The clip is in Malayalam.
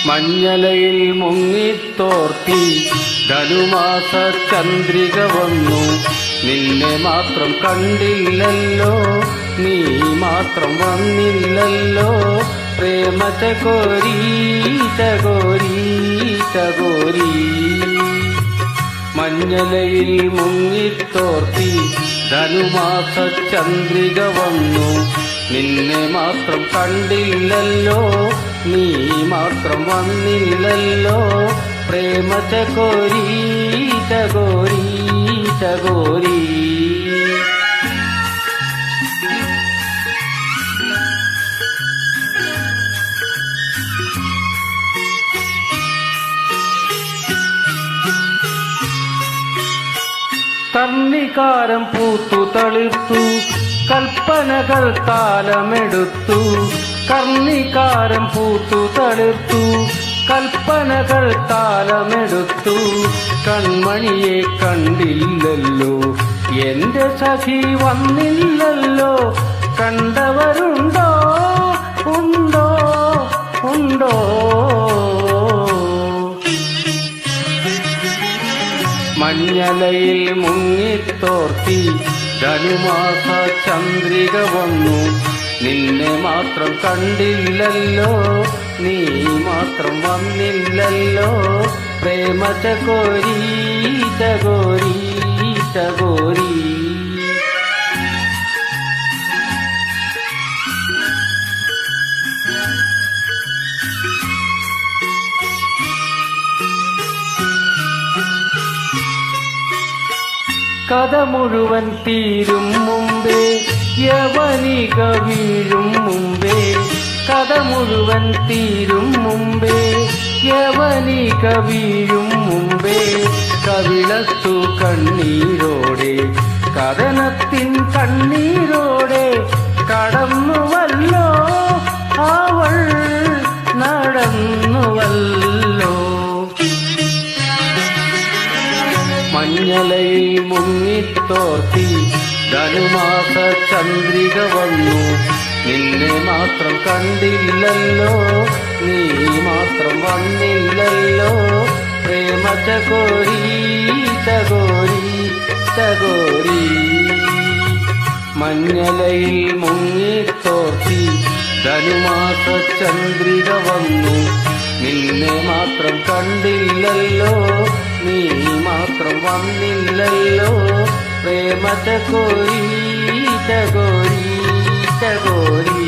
മഞ്ഞലയിൽ മുങ്ങിത്തോർത്തി ധനുമാസ ചന്ദ്രിക വന്നു. നിന്നെ മാത്രം കണ്ടില്ലല്ലോ, നീ മാത്രം വന്നില്ലല്ലോ. പ്രേമ ചകോരി ചകോരി ചകോരി. മഞ്ഞലയിൽ മുങ്ങിത്തോർത്തി ധനുമാസ ചന്ദ്രിക വന്നു. നിന്നെ മാത്രം കണ്ടില്ലല്ലോ, നീ മാത്രം വന്നില്ലല്ലോ. പ്രേമ ചകോരി ചകോരി ചകോരി. കർണികാരം പൂത്തു തളിർത്തു, കൽപ്പനകൾ താലമെടുത്തു. കർണികാരം പൂത്തു തളിർത്തു, കൽപ്പനകൾ താലമെടുത്തു. കൺമണിയെ കണ്ടില്ലല്ലോ, എന്റെ സഖി വന്നില്ലല്ലോ. കണ്ടവരുണ്ടോ ഉണ്ടോ ഉണ്ടോ? മഞ്ഞലയിൽ മുങ്ങിത്തോർത്തി ധനുമാസ ചന്ദ്രിക വന്നു. നിന്നെ മാത്രം കണ്ടില്ലല്ലോ, നീ മാത്രം വന്നില്ലല്ലോ. പ്രേമ ചകോരി ചകോരി ചകോരി. കഥ മുഴുവൻ തീരും മുമ്പേ, യവനിക വീഴും മുമ്പേ. കഥ മുഴുവൻ തീരും മുമ്പേ, യവനിക വീഴും മുമ്പേ. കവിളത്തു കണ്ണീരോടെ, കഥനത്തിൻ കണ്ണീരോടെ കടന്നുവല്ലോ അവൾ, നടന്നുവല്ലോ. മഞ്ഞലയിൽ മുങ്ങിത്തോർത്തി ധനുമാസ ചന്ദ്രിക വന്നു. നിന്നെ മാത്രം കണ്ടില്ലല്ലോ, നീ മാത്രം വന്നില്ലല്ലോ. പ്രേമ ചകോരി ചകോരി ചകോരി. മഞ്ഞലയിൽ മുങ്ങിത്തോർത്തി ധനുമാസ ചന്ദ്രിക വന്നു. നിന്നെ മാത്രം കണ്ടില്ലല്ലോ, നീ മാത്രം വന്നില്ലല്ലോ. പ്രേമ ചകോരി ചകോരി ചകോരി.